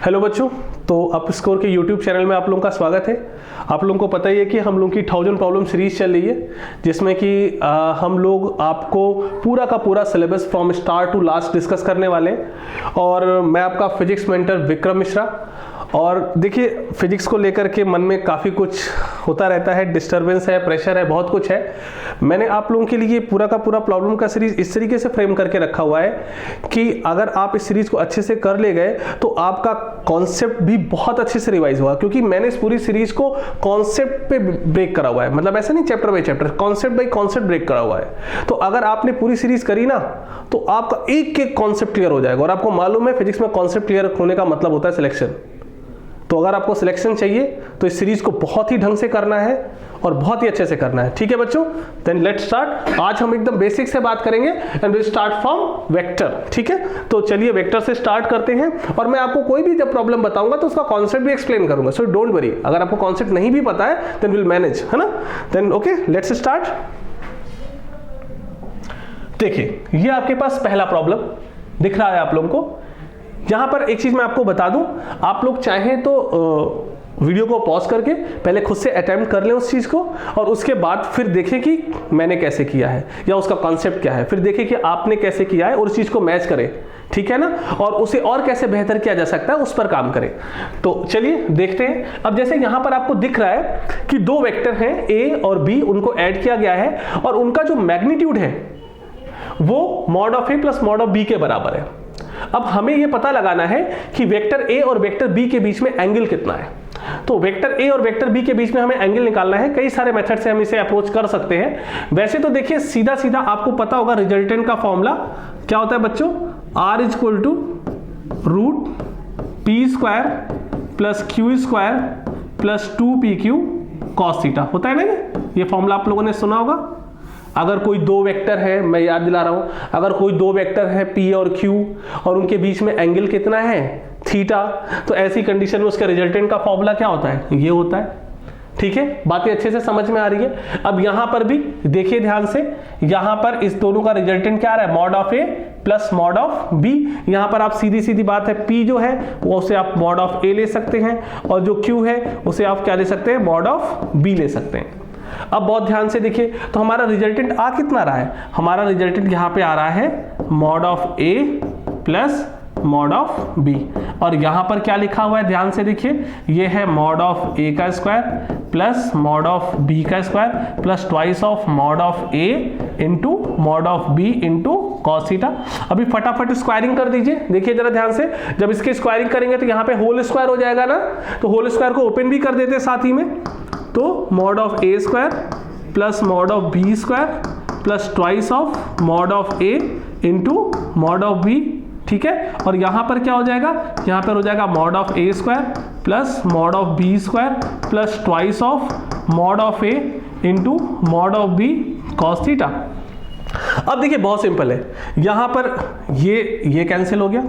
Hello बच्चों, तो up score के यूट्यूब चैनल में आप लोगों का स्वागत है। आप लोगों को पता ही है कि हम लोगों की 1000 प्रॉब्लम सीरीज चल रही है, जिसमें कि हम लोग आपको पूरा का पूरा syllabus from start to last discuss करने वाले हैं। और मैं आपका फिजिक्स मेंटर विक्रम मिश्रा। और देखिए, फिजिक्स को लेकर के मन में काफ़ी कुछ होता रहता है, डिस्टर्बेंस है, प्रेशर है, बहुत कुछ है। मैंने आप लोगों के लिए पूरा का पूरा प्रॉब्लम का सीरीज इस तरीके से फ्रेम करके रखा हुआ है कि अगर आप इस सीरीज को अच्छे से कर ले गए तो आपका कॉन्सेप्ट भी बहुत अच्छे से रिवाइज होगा, क्योंकि मैंने इस पूरी सीरीज को कॉन्सेप्ट पे ब्रेक करा हुआ है। मतलब ऐसा नहीं chapter by chapter, concept by concept break करा हुआ है। तो अगर आपने पूरी सीरीज करी ना, तो आपका एक एक कॉन्सेप्ट क्लियर हो जाएगा। और आपको मालूम है फिजिक्स में कॉन्सेप्ट क्लियर होने का मतलब होता है सिलेक्शन। तो अगर आपको सिलेक्शन चाहिए तो इस सीरीज को बहुत ही ढंग से करना है और बहुत ही अच्छे से करना है। ठीक है बच्चों, देन लेट्स स्टार्ट। आज हम एकदम बेसिक से बात करेंगे and will start from vector. ठीक है, तो चलिए वेक्टर से स्टार्ट करते हैं। और मैं आपको कोई भी जब प्रॉब्लम बताऊंगा तो उसका कॉन्सेप्ट भी एक्सप्लेन करूंगा, सो डोंट वरी। अगर आपको कॉन्सेप्ट नहीं भी पता है देन विल मैनेज, है ना। Then okay, let's start. देखिए, ये आपके पास पहला प्रॉब्लम दिख रहा है आप लोगों को। यहां पर एक चीज मैं आपको बता दूं, आप लोग चाहें तो वीडियो को पॉज करके पहले खुद से अटेम्प्ट कर लें उस चीज को, और उसके बाद फिर देखें कि मैंने कैसे किया है या उसका कॉन्सेप्ट क्या है। फिर देखें कि आपने कैसे किया है और उस चीज को मैच करें, ठीक है ना। और उसे और कैसे बेहतर किया जा सकता है उस पर काम करें। तो चलिए देखते हैं। अब जैसे यहां पर आपको दिख रहा है कि दो वेक्टर हैं ए और बी, उनको ऐड किया गया है और उनका जो मैग्नीट्यूड है वो mod of A plus mod of B के बराबर है। अब हमें यह पता लगाना है कि वेक्टर ए और वेक्टर बी के बीच में एंगल कितना है। तो वेक्टर ए और वेक्टर बी के बीच में हमें एंगल निकालना है। कई सारे मेथड से हम इसे अप्रोच कर सकते हैं। वैसे तो देखिए, सीधा सीधा आपको पता होगा रिजल्टेंट का फॉर्मूला क्या होता है बच्चों, R equal to root P square plus Q square plus 2pq cos theta होता है ना। ये फॉर्मूला आप लोगों ने सुना होगा। अगर कोई दो वेक्टर है, मैं याद दिला रहा हूं, अगर कोई दो वेक्टर है P और Q और उनके बीच में एंगल कितना है, थीटा, तो ऐसी कंडीशन में उसका रिजल्टेंट का फॉर्मूला क्या होता है, ये होता है। ठीक है, बातें अच्छे से समझ में आ रही है। अब यहां पर भी देखिए ध्यान से, यहां पर इस दोनों का रिजल्टेंट क्या आ रहा है, mod of A plus mod of B. यहां पर आप सीधी सीधी बात है, P जो है वो उसे आप मॉड ऑफ ए ले सकते हैं, और जो Q है उसे आप क्या ले सकते हैं, मॉड ऑफ बी ले सकते हैं। अब बहुत ध्यान से देखिए, तो हमारा रिजल्टेंट आ कितना रहा है, हमारा रिजल्टेंट यहां पे आ रहा है mod of A plus mod of B. और यहां पर क्या लिखा हुआ है, ध्यान से देखिए, ये है मॉड ऑफ ए का square plus mod of b का square plus twice of mod of A into mod of b into cos theta. अभी फटाफट स्क्वायरिंग कर दीजिए। देखिए जरा ध्यान से, जब इसके स्क्वायरिंग करेंगे तो यहाँ पे होल स्क्वायर हो जाएगा ना, तो होल स्क्वायर को ओपन भी कर देते साथ ही में। तो mod of A square plus mod of B square plus twice of mod of A into mod of B. ठीक है, और यहां पर क्या हो जाएगा, यहां पर हो जाएगा mod of A square plus mod of B square plus twice of mod of A into mod of B cos theta. अब देखिए बहुत सिंपल है, यहां पर ये कैंसिल हो गया,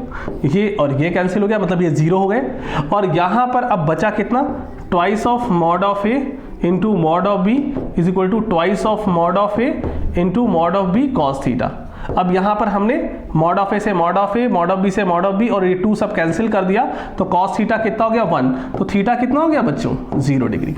ये और ये कैंसिल हो गया, मतलब ये जीरो हो गए। और यहां पर अब बचा कितना, twice of mod of A into mod of B is equal to twice of mod of A into mod of B cos theta. अब यहां पर हमने मॉड ऑफ ए से mod of A, mod of B से mod of B, और ये 2 सब cancel कर दिया, तो कॉस थीटा कितना हो गया, 1। तो थीटा कितना हो गया बच्चों, 0 डिग्री।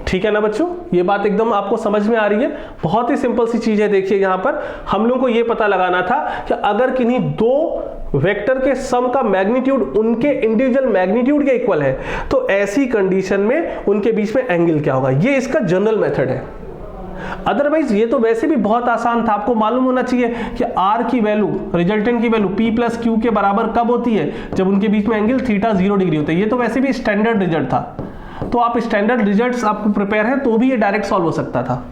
ठीक है ना बच्चों, ये बात एकदम आपको समझ में आ रही है। बहुत ही सिंपल सी चीज है। देखिए यहां पर हम लोग को ये पता लगाना था कि अगर किन्हीं दो वेक्टर के सम का मैग्नीट्यूड उनके इंडिविजुअल मैग्नीट्यूड के इक्वल है, तो ऐसी कंडीशन में उनके बीच में एंगल क्या होगा। ये इसका जनरल मेथड है। अदरवाइज ये तो वैसे भी बहुत आसान था। आपको मालूम होना चाहिए कि R की वैल्यू, रिजल्टेंट की वैल्यू P प्लस Q के बराबर कब होती है, जब उनके बीच में एंगल थीटा 0 डिग्री होता है। ये तो वैसे भी स्टैंडर्ड रिजल्ट था। तो आप स्टैंडर्ड रिजल्ट्स आपको प्रिपेयर है तो भी ये डायरेक्ट सॉल्व हो सकता था।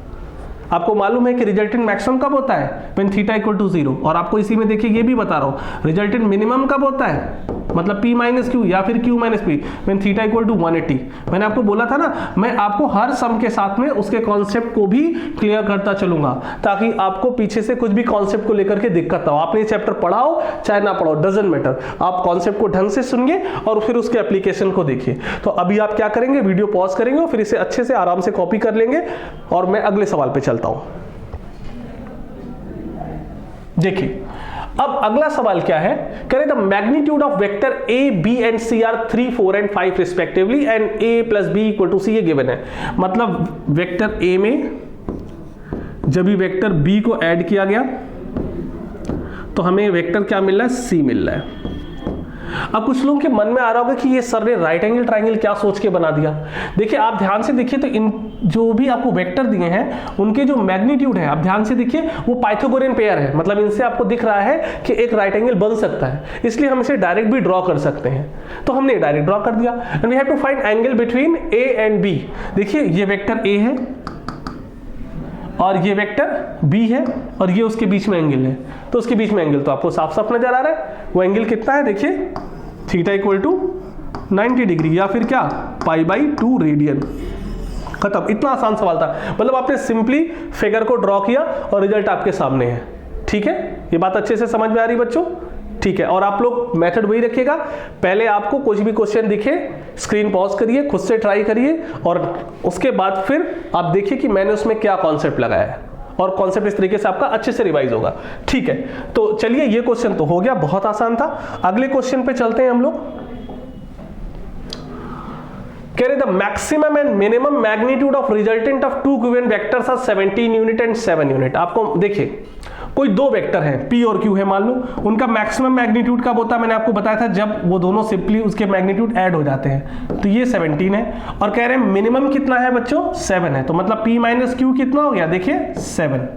आपको मालूम है कि रिजल्टेंट मैक्सिमम कब होता है, व्हेन थीटा इक्वल टू 0। और आपको इसी में देखिए ये भी बता रहा हूं, रिजल्टेंट मिनिमम कब होता है, मतलब P माइनस क्यू या फिर Q minus P, when theta equal to 180। मैंने आपको बोला था ना, मैं आपको हर सम के साथ में उसके कॉन्सेप्ट को भी क्लियर करता चलूंगा, ताकि आपको पीछे से कुछ भी कॉन्सेप्ट को लेकर के दिक्कत ना हो। आपने ये चैप्टर पढ़ाओ चाहे ना पढ़ाओ, डजंट मैटर, आप कॉन्सेप्ट को ढंग से सुनिए और फिर उसके एप्लीकेशन को देखिए। तो अभी आप क्या करेंगे, वीडियो पॉज करेंगे और फिर इसे अच्छे से आराम से कॉपी कर लेंगे, और मैं अगले सवाल पे चलता हूं। देखिए अब अगला सवाल क्या है, कह रहे the magnitude of vector a b and c are 3 4 and 5 respectively and a plus b equal to c, ये गिवन है। मतलब वेक्टर ए में जब भी वेक्टर बी को ऐड किया गया तो हमें वेक्टर क्या मिल रहा है, सी मिल रहा है। अब कुछ लोगों के मन में आ रहा होगा कि ये सर ने राइट एंगल ट्राइंगल क्या सोच के बना दिया। देखिए आप ध्यान से देखिए तो इन जो भी आपको वेक्टर दिए हैं उनके जो मैग्नीट्यूड है, आप ध्यान से देखिए वो पाइथागोरियन पेयर है। मतलब इनसे आपको दिख रहा है कि एक राइट एंगल बन सकता है, इसलिए हम इसे डायरेक्ट भी ड्रॉ कर सकते हैं। तो हमने डायरेक्ट ड्रॉ कर दिया। And we have to find angle between A and B. देखिए ये वेक्टर ए है और ये वेक्टर बी है और ये उसके बीच में एंगल है, तो उसके बीच में एंगल तो आपको साफ साफ नजर आ रहा है। वो एंगल कितना है, देखिए थीटा इक्वल टू 90 डिग्री या फिर क्या π/2 रेडियन। खत्म। इतना आसान सवाल था। मतलब आपने सिंपली फिगर को ड्रॉ किया और रिजल्ट आपके सामने है। ठीक है, ये बात अच्छे से समझ में आ रही बच्चों? ठीक है। और आप लोग मेथड वही रखिएगा, पहले आपको कुछ भी क्वेश्चन दिखे स्क्रीन पॉज करिए, खुद से ट्राई करिए और उसके बाद फिर आप देखिए कि मैंने उसमें क्या कॉन्सेप्ट लगाया है और कॉन्सेप्ट इस तरीके से आपका अच्छे से रिवाइज होगा। ठीक है, तो चलिए ये क्वेश्चन तो हो गया, बहुत आसान था। अगले क्वेश्चन पे चलते हैं हम लोग। कह रहे the maximum and minimum magnitude of resultant of two given vectors are 17 unit and 7 unit. आपको देखिए कोई दो वेक्टर हैं P और Q है मान लो, उनका मैक्सिमम मैग्नीट्यूड कब होता है, मैंने आपको बताया था जब वो दोनों सिंपली उसके मैग्नीट्यूड ऐड हो जाते हैं। तो ये 17 है और कह रहे हैं मिनिमम कितना है बच्चों, 7 है। तो मतलब P माइनस Q कितना हो गया, देखिए 7।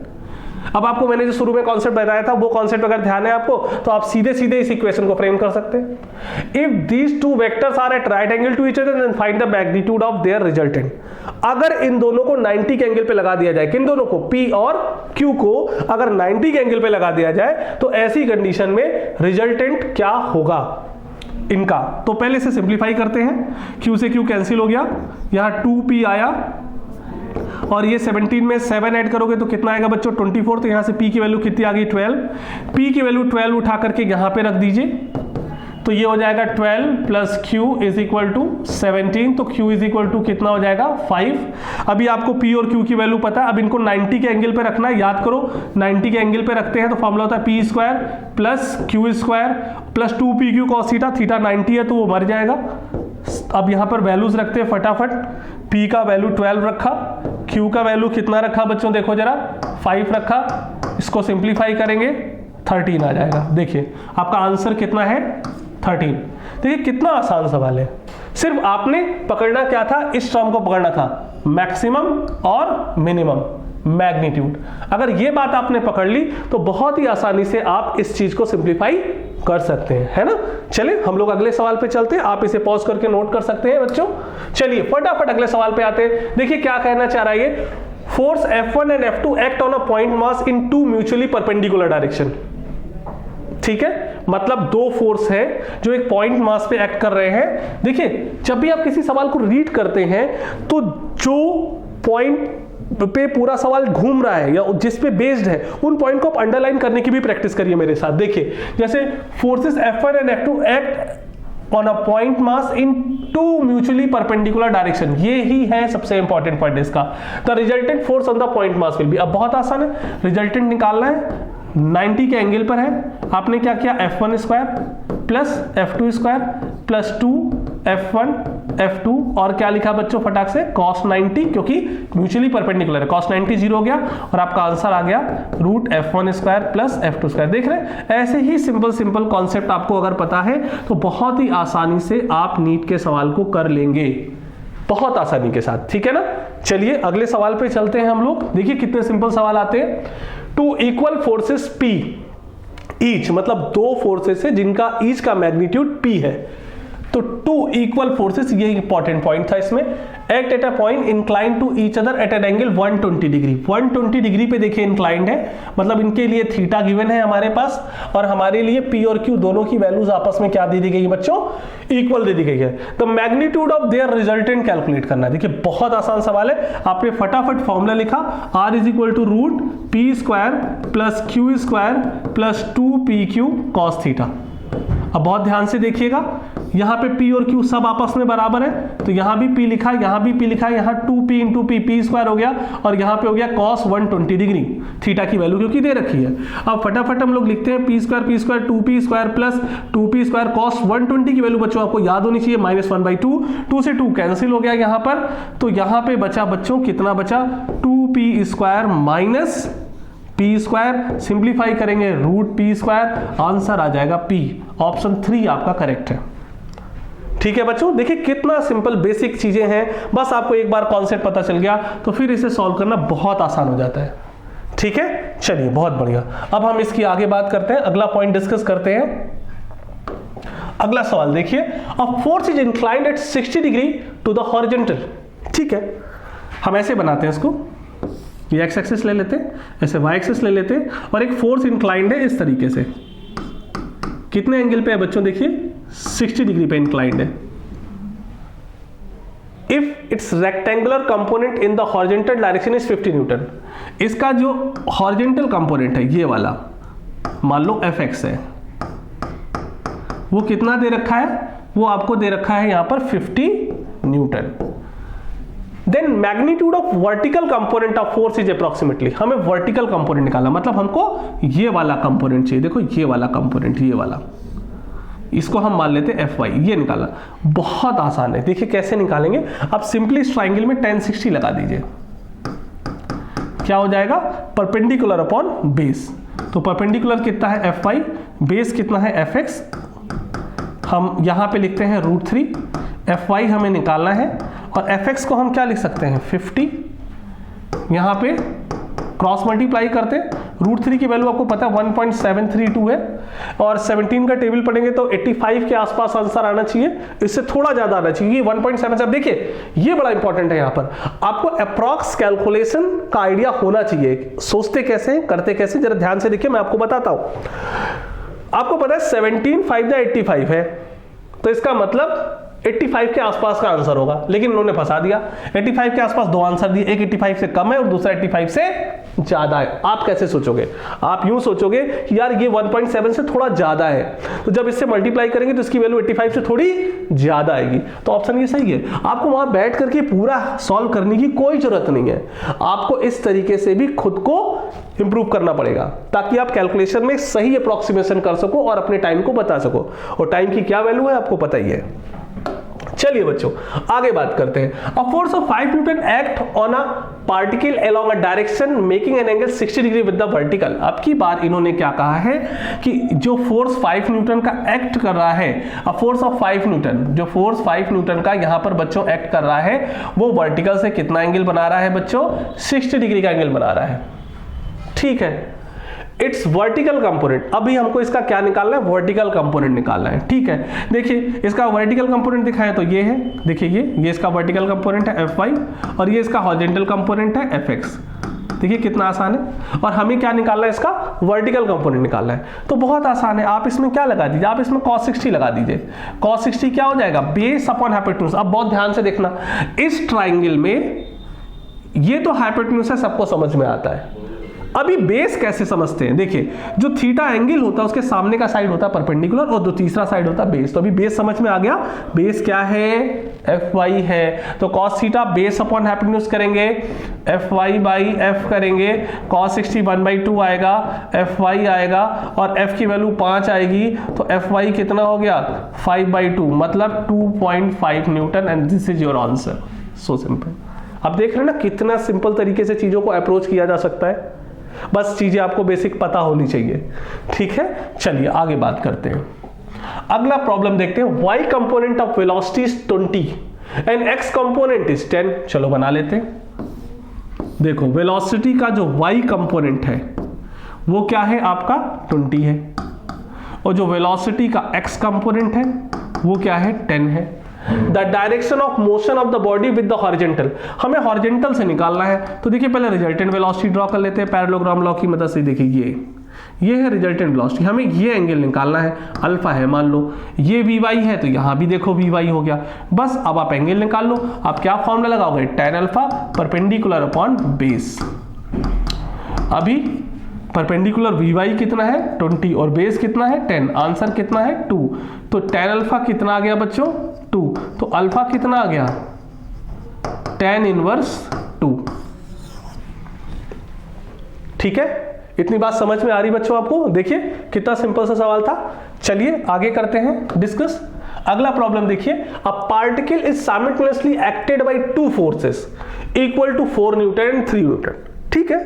अब आपको मैंने जो शुरू में कॉन्सेप्ट बताया था वो कॉन्सेप्ट अगर ध्यान है आपको तो आप सीधे सीधे इस इक्वेशन को फ्रेम कर सकते हैं। If these two vectors are at right angle to each other then find the magnitude of their resultant. अगर इन दोनों को 90 के एंगल पे लगा दिया जाए, किन दोनों को, P और Q को अगर 90 के एंगल पे लगा दिया जाए तो ऐसी कंडीशन में रिजल्टेंट क्या होगा इनका। तो पहले से सिंप्लीफाई करते हैं। Q से Q कैंसिल हो गया, यहां 2P आया और ये 17 में 7 ऐड करोगे तो कितना आएगा बच्चों, 24। तो यहां से P की वैल्यू कितनी आ गई, 12। P की वैल्यू 12 उठा करके यहां पे रख दीजिए तो ये हो जाएगा 12 plus Q is equal to 17। तो Q इज इक्वल टू कितना हो जाएगा, 5। अभी आपको P और Q की वैल्यू पता है, अब इनको 90 के एंगल पे रखना है। याद करो 90 के एंगल पे रखते हैं तो फॉर्मूला होता है P square plus Q square plus 2PQ cos theta. Theta 90 है तो वो मर जाएगा। अब यहां पर वैल्यूज रखते हैं फटाफट। P का वैल्यू 12 रखा, Q का वैल्यू कितना रखा बच्चों, देखो जरा 5 रखा। इसको सिंप्लीफाई करेंगे 13 आ जाएगा। देखिए आपका आंसर कितना है, 13। देखिए कितना आसान सवाल है। सिर्फ आपने पकड़ना क्या था, इस टर्म को पकड़ना था, मैक्सिमम और मिनिमम मैग्नीट्यूड। अगर ये बात आपने पकड़ ली तो बहुत ही आसानी से आप इस चीज को सिंप्लीफाई कर सकते हैं, है ना। चलिए हम लोग अगले सवाल पे चलते हैं। आप इसे पॉज करके नोट कर सकते हैं बच्चों। चलिए फटाफट अगले सवाल पे आते हैं। देखिए क्या कहना चाह रहा है ये, force F1 and F2 act on a point mass in two mutually perpendicular direction. ठीक है, मतलब दो फोर्स है जो एक पॉइंट मास पे एक्ट कर रहे हैं। देखिए जब भी आप किसी सवाल को रीड करते हैं तो जो पॉइंट पे पूरा सवाल घूम रहा है या जिस पे बेस्ड है उन पॉइंट को आप अंडरलाइन करने की भी प्रैक्टिस करिए मेरे साथ। देखिए जैसे forces F1 and F2 act on a point mass in two mutually perpendicular direction, ये ही है सबसे इंपॉर्टेंट पॉइंट इसका। The resultant force on the point mass will be. अब बहुत आसान है, रिजल्टेंट निकालना है, 90 के एंगल पर है। आपने क्या किया, F1 square plus F2 square plus 2F1 F2 और क्या लिखा बच्चों फटाक से, cos 90, क्योंकि म्यूचुअली परपेंडिकुलर है। cos 90 0 हो गया और आपका आंसर आ गया root F1 square plus F2 square. देख रहे हैं, ऐसे ही सिंपल कॉन्सेप्ट आपको अगर पता है तो बहुत ही आसानी से आप नीट के सवाल को कर लेंगे, बहुत आसानी के साथ। ठीक है ना। चलिए अगले सवाल पे चलते हैं हम लोग। देखिए कितने सिंपल सवाल आते हैं। Two equal forces P each, मतलब दो फोर्सेस है जिनका ईच का मैग्नीट्यूड P है। तो टू इक्वल फोर्सेस, ये इंपॉर्टेंट पॉइंट था इसमें, act at a point inclined to each other at an angle 120 degree. 120 degree पे देखिए इंक्लाइंड है, मतलब इनके लिए थीटा गिवन है हमारे पास और हमारे लिए P और Q दोनों की वैल्यूज आपस में क्या दे दी गई है बच्चों, इक्वल दे दी गई है। The magnitude of their resultant calculate करना है। देखिए बहुत आसान सवाल है, आपने फटाफट फॉर्मूला लिखा, R is equal to root P square plus Q square plus 2PQ cos theta. अब बहुत ध्यान से देखिएगा, यहाँ पे P और Q सब आपस में बराबर है, तो यहाँ भी P लिखा है, यहाँ भी P लिखा है, यहाँ 2P इंटू P स्क्वायर हो गया, और यहाँ पे हो गया cos 120 डिग्री, थीटा की वैल्यू क्योंकि दे रखी है। अब फटाफट हम लोग लिखते हैं P square 2P square plus 2P square cos 120 की वैल्यू बच्चों आपको याद होनी चाहिए -1/2, 2 से 2 कैंसिल हो गया यहाँ पर, तो यहाँ पे बचा बच्चों कितना बचा 2P square minus P square, simplify करेंगे √P स्क्वायर, आंसर आ जाएगा P। ऑप्शन 3 आपका करेक्ट है। ठीक है बच्चों, देखिए कितना सिंपल बेसिक चीजें हैं, बस आपको एक बार कॉन्सेप्ट पता चल गया तो फिर इसे सॉल्व करना बहुत आसान हो जाता है। ठीक है, चलिए बहुत बढ़िया। अब हम इसकी आगे बात करते हैं, अगला पॉइंट डिस्कस करते हैं। अगला सवाल देखिए, a force is inclined at 60 degree to the horizontal. ठीक है, हम ऐसे बनाते हैं इसको, ये एक्स एक्सिस ले लेते हैं, ऐसे वाई एक्सिस ले लेते हैं, और एक फोर्स इंक्लाइंड है इस तरीके से, कितने एंगल पे है बच्चों देखिए 60 डिग्री पे इंक्लाइंड है। If it's rectangular component in the horizontal direction is 50 Newton, इसका जो हॉरिजॉन्टल कंपोनेंट है ये वाला मान लो Fx है, वो कितना दे रखा है, वो आपको दे रखा है यहां पर 50 newton. Then magnitude of vertical component of force is approximately, हमें वर्टिकल कंपोनेंट निकालना, मतलब हमको ये वाला कंपोनेंट चाहिए, देखो ये वाला कंपोनेंट, ये वाला, इसको हम मान लेते हैं Fy, ये निकालना बहुत आसान है। देखिए कैसे निकालेंगे, आप सिंपली इस ट्राइंगल में tan 60 लगा दीजिए, क्या हो जाएगा परपेंडिकुलर अपॉन बेस, तो परपेंडिकुलर कितना है Fy, बेस कितना है Fx, हम यहां पे लिखते हैं √3, Fy हमें निकालना है, और Fx को हम क्या लिख सकते हैं 50, यहां पे क्रॉस मल्टीप्लाई करते हैं, √3 की वैल्यू आपको पता है 1.732 है, और 17 का टेबल पढ़ेंगे तो 85 के आसपास आंसर आना चाहिए, इससे थोड़ा ज्यादा आना चाहिए, 1.7। देखिए ये बड़ा इंपॉर्टेंट है, यहां पर आपको अप्रॉक्स कैलकुलेशन का आइडिया होना चाहिए, सोचते कैसे हैं करते कैसे, जरा ध्यान से देखिए मैं आपको बताता हूं। आपको पता है 17 5 85 है, तो इसका मतलब 85 के आसपास का आंसर होगा, लेकिन उन्होंने फंसा दिया, 85 के आसपास दो आंसर दिए, एक 85 से कम है और दूसरा 85 से ज्यादा है। आप कैसे सोचोगे, आप यूं सोचोगे कि यार ये 1.7 से थोड़ा ज्यादा है, तो जब इससे मल्टीप्लाई करेंगे तो इसकी वैल्यू 85 से थोड़ी ज्यादा आएगी, तो ऑप्शन ये सही है। आपको वहां बैठ करके पूरा सॉल्व करने की कोई जरूरत नहीं है, आपको इस तरीके से भी खुद को इंप्रूव करना पड़ेगा ताकि आप कैलकुलेशन में सही अप्रोक्सीमेशन कर सको और अपने टाइम को बता सको, और टाइम की क्या वैल्यू है आपको पता ही है। चलिए बच्चों आगे बात करते हैं। A force of 5 Newton act on a particle along a direction making an angle 60 degree with the vertical. अब की बार इन्होंने क्या कहा है कि जो फोर्स 5 न्यूटन का एक्ट कर रहा है, अ फोर्स ऑफ 5 न्यूटन, जो फोर्स 5 न्यूटन का यहां पर बच्चों एक्ट कर रहा है, वो वर्टिकल से कितना एंगल बना रहा है बच्चों 60 डिग्री का एंगल बना रहा है। ठीक है, इट्स वर्टिकल कंपोनेंट, अभी हमको इसका क्या निकालना है, वर्टिकल कंपोनेंट निकालना है। ठीक है, देखिए इसका वर्टिकल कंपोनेंट दिखाया तो ये है, देखिए ये इसका वर्टिकल कंपोनेंट है Fy, और ये इसका हॉरिजॉन्टल कंपोनेंट है Fx। देखिए कितना आसान है, और हमें क्या निकालना है, इसका वर्टिकल कंपोनेंट निकालना है, तो बहुत आसान है। आप इसमें क्या लगा दीजिए, आप इसमें cos 60 लगा दीजिए, cos 60 क्या हो जाएगा बेस अपॉन हाइपोटेन्यूज। अब बहुत ध्यान से देखना, इस ट्राइंगल में ये तो हाइपोटेन्यूज है, सबको समझ में आता है, अभी बेस कैसे समझते हैं। देखिए जो थीटा एंगल होता है उसके सामने का साइड होता है परपेंडिकुलर, और जो तीसरा साइड होता है बेस, तो अभी बेस समझ में आ गया, बेस क्या है Fy है, तो cos theta base upon hypotenuse करेंगे, Fy बाई F करेंगे, cos 60 1/2 आएगा, Fy आएगा, और F की वैल्यू 5 आएगी, तो Fy कितना हो गया 5/2, मतलब 2.5 Newton, and this is your answer. So simple. अब देख रहे हैं ना कितना सिंपल तरीके से चीजों को अप्रोच किया जा सकता है, बस चीजें आपको बेसिक पता होनी चाहिए। ठीक है, चलिए आगे बात करते हैं। अगला प्रॉब्लम देखते हैं, y component of velocity is 20 and x component is 10। चलो बना लेते हैं। देखो वेलोसिटी का जो y कंपोनेंट है वो क्या है आपका 20 है, और जो वेलोसिटी का x कंपोनेंट है वो क्या है 10 है। The direction of motion of the body with the horizontal, हमें हॉरिजॉन्टल से निकालना है, तो देखिए पहले रिजल्टेंट वेलोसिटी ड्रॉ कर लेते हैं पैरेललोग्राम लॉ की मदद से। देखिए ये है रिजल्टेंट वेलोसिटी, हमें ये एंगल निकालना है, अल्फा है मान लो, ये Vy है तो यहां भी देखो Vy हो गया, बस अब आप एंगल निकाल लो। आप क्या फॉर्मूला लगाओगे, tan alpha perpendicular upon base. अभी परपेंडिकुलर वी कितना है 20 और बेस कितना है 10, आंसर कितना है 2। तो tan अल्फा कितना आ गया बच्चों 2, तो अल्फा कितना आ गया tan इनवर्स 2। ठीक है, इतनी बात समझ में आ रही बच्चों आपको? देखिए कितना सिंपल सा सवाल था। चलिए आगे करते हैं डिस्कस। अगला प्रॉब्लम देखिए, a particle is simultaneously acted by 2 forces equal to 4 newton and 3 newton. ठीक है,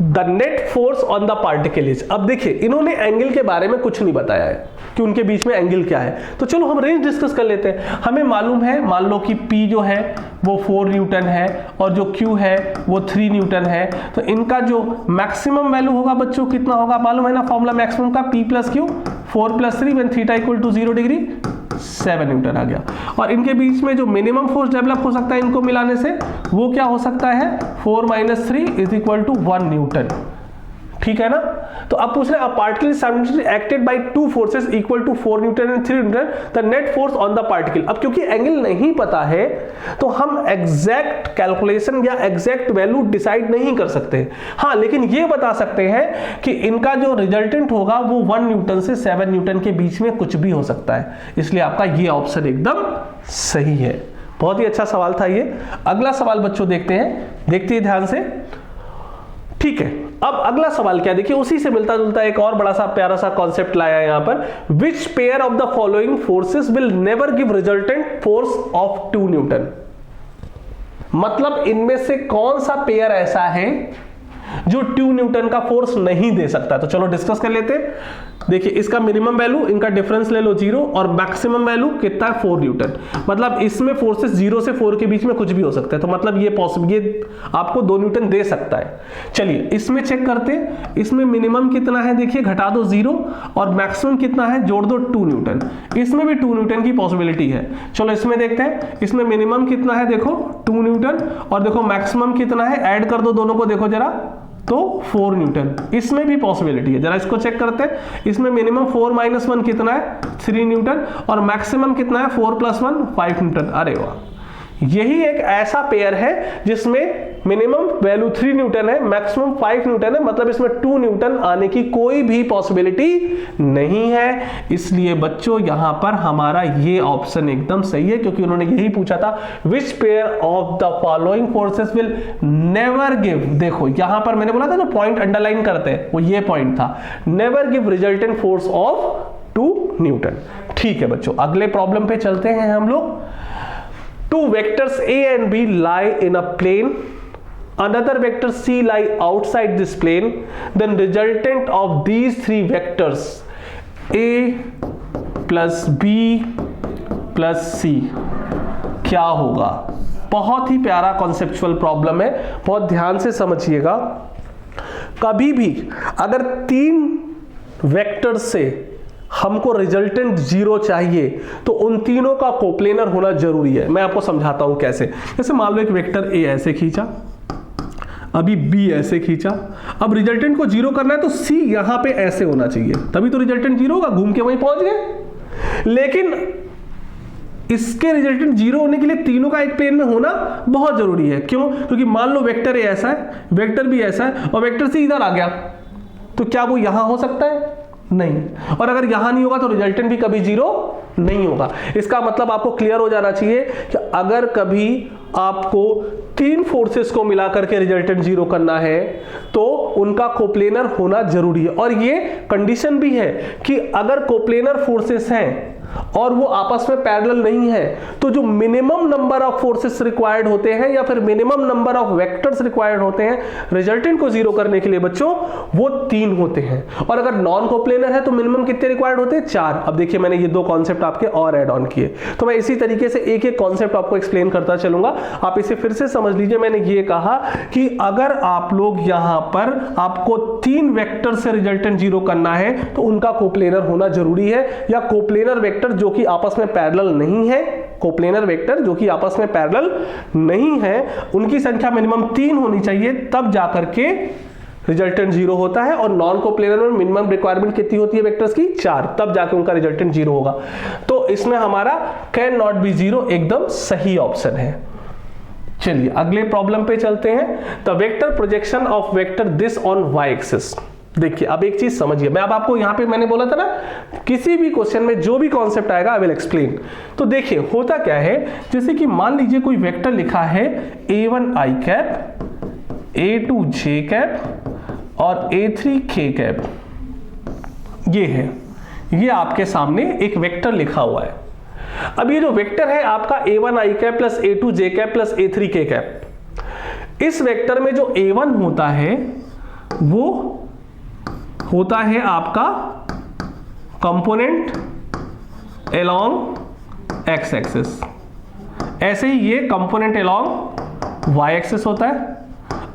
the net force on the particle is, अब देखिए इन्होंने एंगल के बारे में कुछ नहीं बताया है कि उनके बीच में एंगल क्या है, तो चलो हम रेंज डिस्कस कर लेते हैं। हमें मालूम है, मान लो कि P जो है वो 4 न्यूटन है और जो Q है वो 3 न्यूटन है, तो इनका जो मैक्सिमम वैल्यू होगा बच्चों कितना होगा, मालूम है ना फॉर्मूला मैक्सिमम का, P plus Q 4 plus 3 when theta equal to 0 degree 7 newton आ गया। और इनके बीच में जो मिनिमम फोर्स डेवलप हो सकता है इनको मिलाने से, वो क्या हो सकता है 4 minus 3 is equal to 1 newton. ठीक है ना, तो अब पूछ रहे हैं, a particle is simultaneously acted by 2 forces equal to 4 newton and 3 newton, the net force on the particle. अब क्योंकि एंगल नहीं पता है तो हम एग्जैक्ट कैलकुलेशन या एग्जैक्ट वैल्यू डिसाइड नहीं कर सकते। हाँ, लेकिन ये बता सकते हैं कि इनका जो रिजल्टेंट होगा वो 1 न्यूटन से 7 न्यूटन के बीच में कुछ भी हो सकता है, इसलिए आपका ये ऑप्शन एकदम सही है। बहुत ही अच्छा सवाल था ये। अगला सवाल बच्चों देखते हैं, देखते हैं ध्यान से। ठीक है, अब अगला सवाल क्या, देखिए उसी से मिलता जुलता एक और बड़ा सा प्यारा सा कॉन्सेप्ट लाया है यहां पर। Which pair of the following forces will never give resultant force of 2 Newton. मतलब इनमें से कौन सा पेयर ऐसा है जो 2 न्यूटन का फोर्स नहीं दे सकता। तो चलो डिस्कस कर लेते हैं। देखिए इसका मिनिमम वैल्यू, इनका डिफरेंस ले लो 0 और मैक्सिमम वैल्यू कितना है 4 न्यूटन। मतलब इसमें फोर्सेस 0 से 4 के बीच में कुछ भी हो सकता है, तो मतलब ये पॉसिबल, ये आपको 2 न्यूटन दे सकता है। चलिए इसमें चेक करते हैं, इसमें मिनिमम कितना है, देखिए घटा दो 0 और मैक्सिमम कितना है, जोड़ दो 2 न्यूटन। इसमें भी 2 न्यूटन की पॉसिबिलिटी है। चलो इसमें देखते हैं, इसमें मिनिमम कितना है, देखो 2 न्यूटन और देखो मैक्सिमम कितना है, ऐड कर दो दोनों को, देखो जरा, तो 4 न्यूटन। इसमें भी पॉसिबिलिटी है, जरा इसको चेक करते हैं। इसमें मिनिमम 4 माइनस 1 कितना है 3 न्यूटन और मैक्सिमम कितना है 4 प्लस 1 5 न्यूटन। अरे वाह, यही एक ऐसा पेयर है जिसमें मिनिमम वैल्यू 3 न्यूटन है, मैक्सिमम 5 न्यूटन है, मतलब इसमें 2 न्यूटन आने की कोई भी पॉसिबिलिटी नहीं है। इसलिए बच्चों यहां पर हमारा ये ऑप्शन एकदम सही है, क्योंकि उन्होंने यही पूछा था which pair of the following forces will never give. देखो यहां पर मैंने बोला था जो पॉइंट अंडरलाइन करते हैं वो ये पॉइंट था, never give resultant force of 2 Newton. ठीक है बच्चों, अगले प्रॉब्लम पे चलते हैं हम लोग। Two vectors A and B lie in a plane. Another vector C lie outside this plane. Then resultant of these 3 vectors A plus B plus C क्या होगा। बहुत ही प्यारा कॉन्सेप्चुअल प्रॉब्लम है, बहुत ध्यान से समझिएगा। कभी भी अगर 3 वेक्टर से हमको रिजल्टेंट 0 चाहिए तो उन तीनों का कोप्लेनर होना जरूरी है। मैं आपको समझाता हूं कैसे। जैसे मान लो एक वेक्टर A ऐसे खींचा, अभी B ऐसे खींचा, अब रिजल्टेंट को 0 करना है तो C यहां पे ऐसे होना चाहिए, तभी तो रिजल्टेंट 0 होगा, घूम के वहीं पहुंच गए। लेकिन इसके रिजल्टेंट 0 होने के लिए तीनों का एक प्लेन में होना बहुत जरूरी है। क्यों? क्योंकि मान लो वेक्टर A ऐसा है, वेक्टर B ऐसा है और वेक्टर C इधर आ गया, तो क्या वो यहां हो सकता है? नहीं। और अगर यहां नहीं होगा तो रिजल्टेंट भी कभी 0 नहीं होगा। इसका मतलब आपको क्लियर हो जाना चाहिए कि अगर कभी आपको 3 फोर्सेस को मिला करके रिजल्टेंट 0 करना है तो उनका कोप्लेनर होना जरूरी है। और ये कंडीशन भी है कि अगर कोप्लेनर फोर्सेस हैं और वो आपस में पैरेलल नहीं है तो जो minimum number of forces required होते हैं या फिर minimum number of vectors required होते हैं रिजल्टेंट को 0 करने के लिए बच्चों, वो 3 होते हैं। और अगर नॉन कोप्लेनर है तो मिनिमम कितने रिक्वायर्ड होते हैं? 4। अब देखिए मैंने ये 2 कॉन्सेप्ट आपके और ऐड ऑन किए, तो मैं इसी तरीके से एक एक कॉन्सेप्ट आपको एक्सप्लेन करता चलूंगा। आप इसे फिर से समझ लीजिए। मैंने ये कहा कि अगर आप लोग यहां पर आपको 3 वेक्टर से रिजल्टेंट 0 करना है तो उनका कोप्लेनर होना जरूरी है, या कोप्लेनर वेक्टर जो कि आपस में पैरेलल नहीं है, कोप्लेनर वेक्टर जो कि आपस में पैरेलल नहीं है, उनकी संख्या मिनिमम 3 होनी चाहिए, तब जाकर के रिजल्टेंट 0 होता है। और नॉन कोप्लेनर में मिनिमम रिक्वायरमेंट कितनी होती है वेक्टर्स की? 4, तब जाके उनका रिजल्टेंट 0 होगा। तो इसमें हमारा कैन नॉट बी 0 एकदम सही ऑप्शन है। चलिए अगले प्रॉब्लम पे चलते हैं। The vector projection of vector this on Y axis. देखिए अब एक चीज समझिए, मैं अब आपको यहां पे मैंने बोला था ना, किसी भी क्वेश्चन में जो भी कॉन्सेप्ट आएगा आई विल एक्सप्लेन। तो देखिए होता क्या है, जैसे कि मान लीजिए कोई वेक्टर लिखा है a1 i cap, a2 j cap और a3 k कैप, ये है, ये आपके सामने एक वेक्टर लिखा हुआ है। अब ये जो वेक्टर है आपका a1 i cap plus a2 j cap plus a3 k cap, इस वेक्टर में जो a1 होता है वो होता है आपका कंपोनेंट अलोंग एक्स एक्सिस, ऐसे ही ये कंपोनेंट अलोंग वाई एक्सिस होता है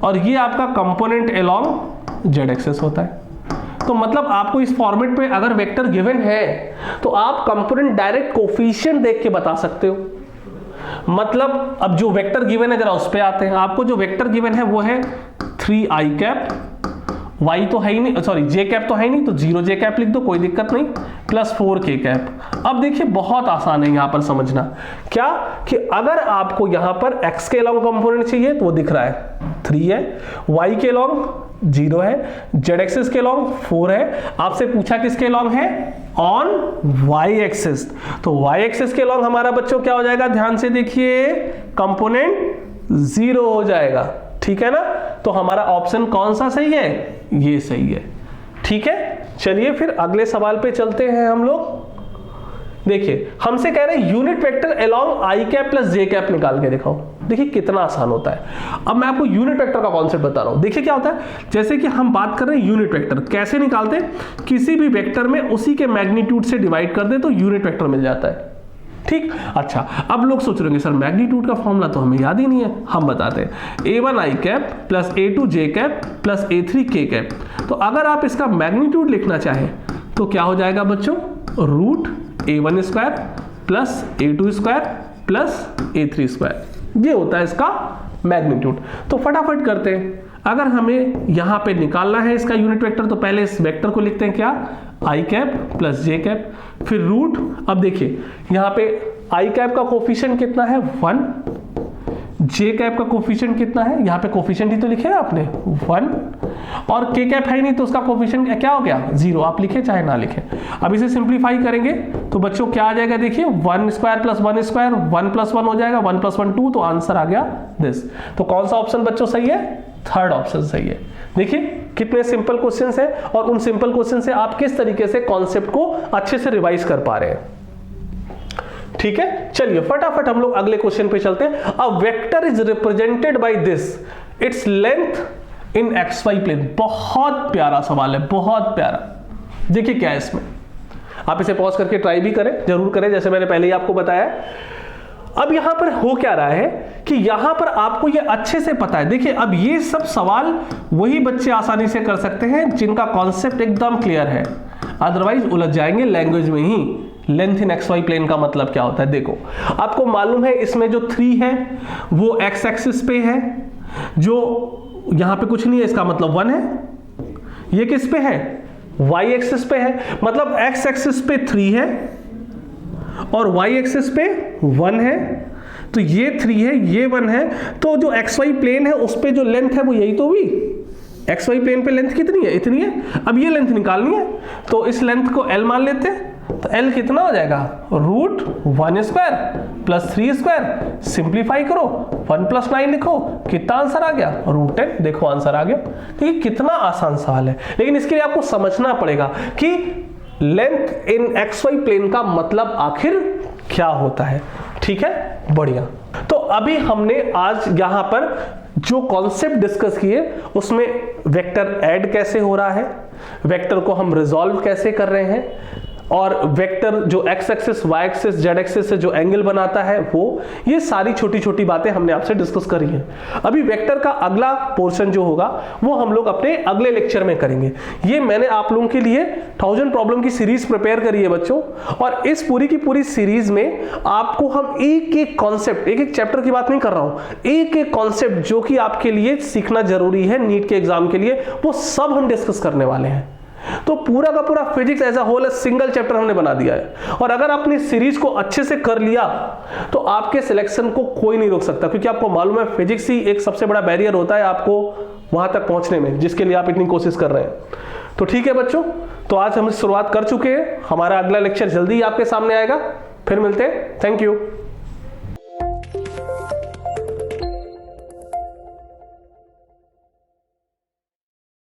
और ये आपका कंपोनेंट अलोंग जेड एक्सिस होता है। तो मतलब आपको इस फॉर्मेट पे अगर वेक्टर गिवन है तो आप कंपोनेंट डायरेक्ट कोफिशिएंट देख के बता सकते हो। मतलब अब जो वेक्टर गिवन है जरा उस पे आते हैं। आपको जो वेक्टर गिवन है वो है 3i कैप, y तो है ही नहीं, सॉरी j कैप तो है ही नहीं, तो 0j कैप लिख दो, कोई दिक्कत नहीं, प्लस 4k कैप। अब देखिए बहुत आसान है यहां पर समझना, क्या कि अगर आपको यहां पर x के लॉन्ग कंपोनेंट चाहिए तो वो दिख रहा है 3 है, y के लॉन्ग 0 है, z एक्सिस के लॉन्ग 4 है। आपसे पूछा किसके लॉन्ग है, ऑन y एक्सिस, तो y एक्सिस के लॉन्ग हमारा बच्चों क्या हो जाएगा, ध्यान से देखिए, कंपोनेंट 0 हो जाएगा। ठीक है ना, तो हमारा ऑप्शन कौन सा सही है, ये सही है। ठीक है, चलिए फिर अगले सवाल पे चलते हैं हम लोग। देखिए हमसे कह रहे हैं यूनिट वेक्टर अलोंग आई कैप प्लस जे कैप निकाल के दिखाओ। देखिए कितना आसान होता है। अब मैं आपको यूनिट वेक्टर का कॉन्सेप्ट बता रहा हूं। देखिए क्या होता है, जैसे कि हम बात कर रहे हैं यूनिट वेक्टर कैसे निकालते हैं, किसी भी वेक्टर में उसी के मैग्नीट्यूड से डिवाइड कर दे तो यूनिट वेक्टर मिल जाता है। ठीक, अच्छा अब लोग सोच रहे होंगे सर मैग्नीट्यूड का फॉर्मूला तो हमें याद ही नहीं है। हम बताते हैं a1 i cap plus a2 j cap plus a3 k cap. तो अगर आप इसका मैग्नीट्यूड लिखना चाहें तो क्या हो जाएगा बच्चों, root a1 square plus a2 square plus a3 square, ये होता है इसका मैग्नीट्यूड। तो फटाफट करते हैं, अगर हमें यहां पे निकालना है इसका यूनिट वेक्टर तो पहले इस वेक्टर को लिखते हैं क्या, आई कैप प्लस जे कैप, फिर रूट। अब देखिए यहां पे आई कैप का कोफिशिएंट कितना है 1, जे कैप का कोफिशिएंट कितना है, यहां पे कोफिशिएंट ही तो लिखे ना आपने 1, और के कैप है नहीं तो उसका कोफिशिएंट क्या हो गया 0, आप लिखे चाहे ना लिखे। अब इसे सिंप्लीफाई करेंगे तो बच्चों क्या आ जाएगा, देखिए 1 स्क्वायर प्लस 1 स्क्वायर 1 प्लस 1 हो जाएगा, 1 प्लस 1 2, तो आंसर आ गया दिस। तो कौन सा ऑप्शन बच्चों सही है, थर्ड ऑप्शन सही है। देखिए कितने सिंपल क्वेश्चंस हैं और उन सिंपल क्वेश्चन से आप किस तरीके से कॉन्सेप्ट को अच्छे से रिवाइज कर पा रहे हैं। ठीक है, चलिए फटाफट हम लोग अगले क्वेश्चन पे चलते हैं। A vector is represented by this, its length in XY plane. बहुत प्यारा सवाल है, बहुत प्यारा। देखिए क्या है इसमें, आप इसे पॉज करके ट्राई भी करें, जरूर करें, जैसे मैंने पहले ही आपको बताया। अब यहां पर हो क्या रहा है कि यहां पर आपको ये अच्छे से पता है। देखिए अब ये सब सवाल वही बच्चे आसानी से कर सकते हैं जिनका कॉन्सेप्ट एकदम क्लियर है, अदरवाइज उलझ जाएंगे लैंग्वेज में ही। लेंथ इन XY प्लेन का मतलब क्या होता है, देखो आपको मालूम है इसमें जो 3 है वो x एक्सिस पे है, जो यहां पे कुछ नहीं है इसका मतलब 1 है। ये किस पे है, y एक्सिस पे है, मतलब x एक्सिस पे 3 है और y एक्सिस पे 1 है, तो ये 3 है ये 1 है, तो जो XY प्लेन है उस पे जो लेंथ है वो यही तो हुई। XY प्लेन पे लेंथ कितनी है, इतनी है। अब ये लेंथ निकालनी है तो इस लेंथ को L मान लेते हैं, तो L कितना हो जाएगा, root 1 square plus 3 square, simplify करो 1 प्लस 9 लिखो, कितना आंसर आ गया, रूट 10। देखो आंसर आ गया। तो ये कितना आसान सवाल है, लेकिन इसके लिए आपको समझना पड़ेगा कि लेंथ इन XY प्लेन का मतलब आखिर क्या होता है। ठीक है, बढ़िया। तो अभी हमने आज यहां पर जो कॉन्सेप्ट डिस्कस किए उसमें वेक्टर ऐड कैसे हो रहा है, वेक्टर को हम रिजॉल्व कैसे कर रहे हैं, और वेक्टर जो x axis y axis z axis से जो एंगल बनाता है वो, ये सारी छोटी छोटी बातें हमने आपसे डिस्कस करी हैं। अभी वेक्टर का अगला पोर्शन जो होगा वो हम लोग अपने अगले लेक्चर में करेंगे। ये मैंने आप लोगों के लिए 1000 प्रॉब्लम की सीरीज प्रिपेयर करी है बच्चों, और इस पूरी की पूरी सीरीज में आपको हम एक एक कॉन्सेप्ट, एक एक चैप्टर की बात नहीं कर रहा हूं, एक एक कॉन्सेप्ट जो कि आपके लिए सीखना जरूरी है नीट के एग्जाम के लिए, वो सब हम डिस्कस करने वाले हैं। तो पूरा का पूरा physics as a whole single chapter हमने बना दिया है। और अगर आपने सीरीज को अच्छे से कर लिया तो आपके सिलेक्शन को कोई नहीं रोक सकता, क्योंकि आपको मालूम है फिजिक्स ही एक सबसे बड़ा बैरियर होता है आपको वहां तक पहुंचने में, जिसके लिए आप इतनी कोशिश कर रहे हैं। तो ठीक है बच्चों, तो आज हम शुरुआत कर चुके हैं, हमारा अगला लेक्चर जल्दी ही आपके सामने आएगा। फिर मिलते हैं, थैंक यू।